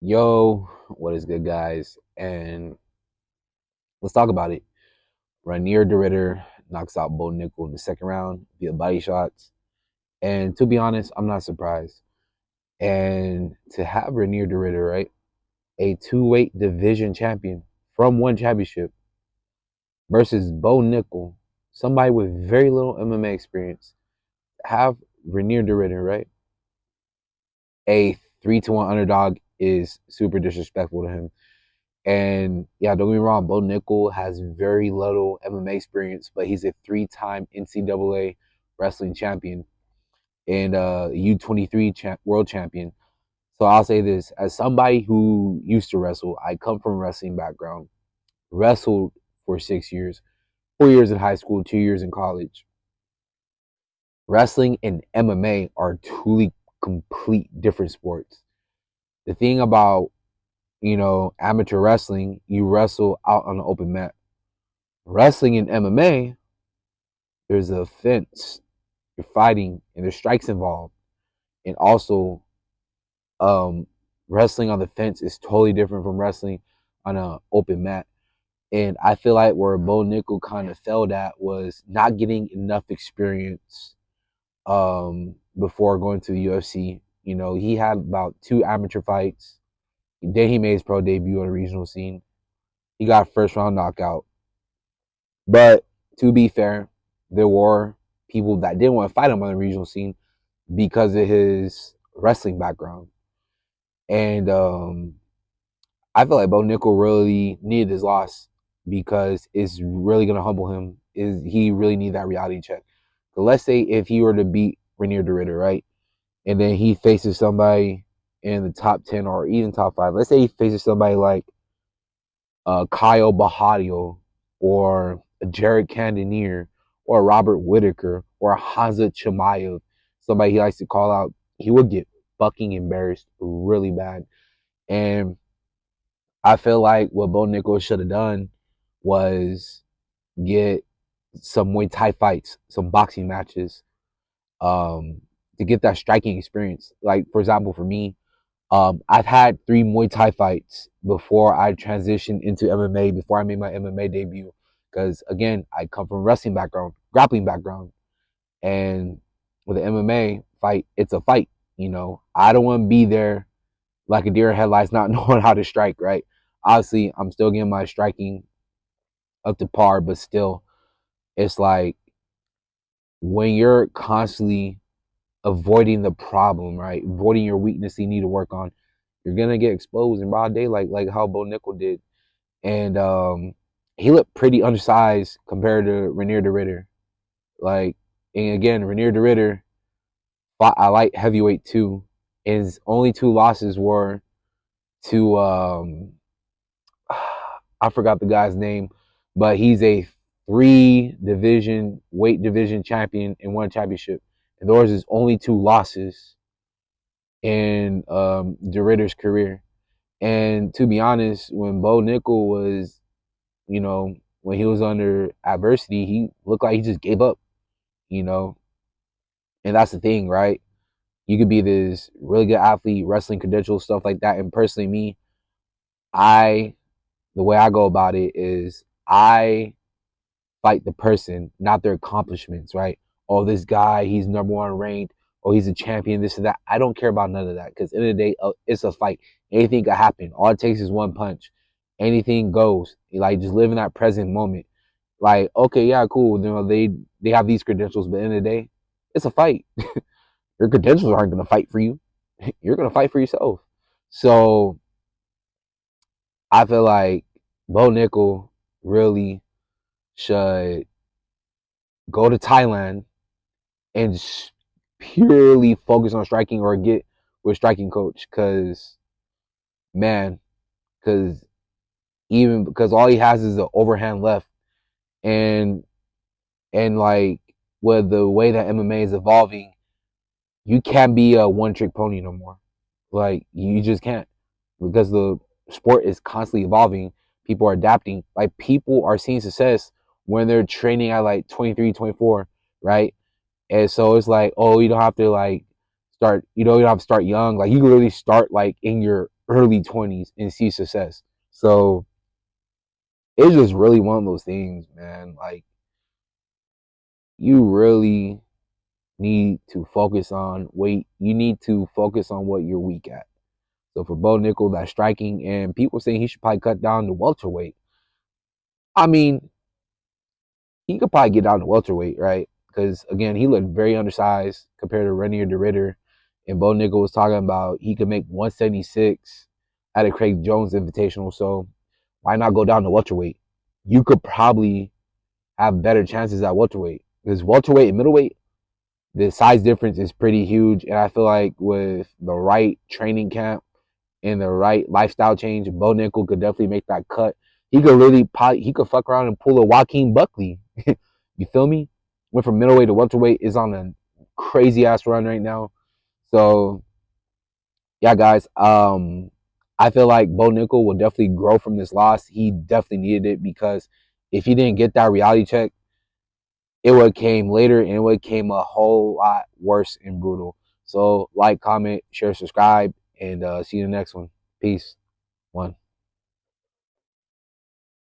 Yo, what is good, guys? And let's talk about it. Reinier de Ridder knocks out Bo Nickal in the second round via body shots. And to be honest, I'm not surprised. And to have Reinier de Ridder, right, a two-weight division champion from one championship versus Bo Nickal, somebody with very little MMA experience, have Reinier de Ridder, right, a 3-1 underdog is super disrespectful to him. And yeah, don't get me wrong, Bo Nickal has very little MMA experience, but he's a three-time NCAA wrestling champion and U23 world champion. So I'll say this, as somebody who used to wrestle, I come from a wrestling background, wrestled for 6 years, 4 years in high school, 2 years in college. Wrestling and MMA are truly complete different sports. The thing about, amateur wrestling, you wrestle out on the open mat. Wrestling and MMA, there's a fence. You're fighting, and there's strikes involved. And also, um, wrestling on the fence is totally different from wrestling on an open mat. And I feel like where Bo Nickal kind of failed at was not getting enough experience before going to the UFC. He had about 2 amateur fights. Then he made his pro debut on the regional scene. He got a first round knockout. But to be fair, there were people that didn't want to fight him on the regional scene because of his wrestling background. And I feel like Bo Nickal really needed his loss because it's really gonna humble him. Is he really need that reality check? So let's say if he were to beat Reinier de Ridder, right? And then he faces somebody in the top 10 or even top 5. Let's say he faces somebody like Kyle Bahadio or Jared Cannonier or Robert Whitaker or Hamza Chimaev, somebody he likes to call out, he would get fucking embarrassed really bad. And I feel like what Bo Nickal should have done was get some Muay Thai fights, some boxing matches, to get that striking experience. Like, for example, for me, I've had 3 Muay Thai fights before I transitioned into MMA, before I made my MMA debut. Because again, I come from a wrestling background, grappling background, and with an MMA fight, it's a fight. I don't want to be there like a deer in headlights, not knowing how to strike. Right? Obviously, I'm still getting my striking up to par, but still, it's like when you're constantly avoiding the problem, right? Avoiding your weakness you need to work on, you're gonna get exposed in broad daylight, like how Bo Nickal did. And he looked pretty undersized compared to Reinier de Ridder. Like, and again, Reinier de Ridder fought a light heavyweight too. His only 2 losses were to I forgot the guy's name, but he's a 3 division weight division champion and won a championship. And those are his only 2 losses in de Ridder's career. And to be honest, when Bo Nickal was, when he was under adversity, he looked like he just gave up, you know. And that's the thing, right? You could be this really good athlete, wrestling credentials, stuff like that. And personally, me, I, the way I go about it is I fight the person, not their accomplishments, right? Oh, this guy, he's number 1 ranked. Oh, he's a champion, this and that. I don't care about none of that because in the end of the day, it's a fight. Anything could happen. All it takes is one punch. Anything goes. Like, just live in that present moment. Like, okay, yeah, cool. They have these credentials, but in the end of the day, it's a fight. Your credentials aren't gonna fight for you. You're gonna fight for yourself. So I feel like Bo Nickal really should go to Thailand and just purely focus on striking or get with a striking coach. Cause man, cause even because all he has is an overhand left, and like with the way that MMA is evolving, you can't be a one trick pony no more. Like, you just can't, because the sport is constantly evolving. People are adapting. Like, people are seeing success when they're training at like 23, 24, right? And so it's like, oh, you don't have to like start, you don't have to start young. Like, you can really start like in your early 20s and see success. So it's just really one of those things, man. Like, you really need to focus on weight. You need to focus on what you're weak at. So for Bo Nickal, that's striking, and people saying he should probably cut down to welterweight. I mean, he could probably get down to welterweight, right? Because again, he looked very undersized compared to Reinier de Ridder. And Bo Nickal was talking about he could make 176 at a Craig Jones Invitational. So why not go down to welterweight? You could probably have better chances at welterweight. Because welterweight and middleweight, the size difference is pretty huge. And I feel like with the right training camp and the right lifestyle change, Bo Nickal could definitely make that cut. He could really he could fuck around and pull a Joaquin Buckley. You feel me? Went from middleweight to welterweight, is on a crazy ass run right now. So yeah, guys. I feel like Bo Nickal will definitely grow from this loss. He definitely needed it because if he didn't get that reality check, it would have came later and it would have came a whole lot worse and brutal. So like, comment, share, subscribe, and see you in the next one. Peace. One.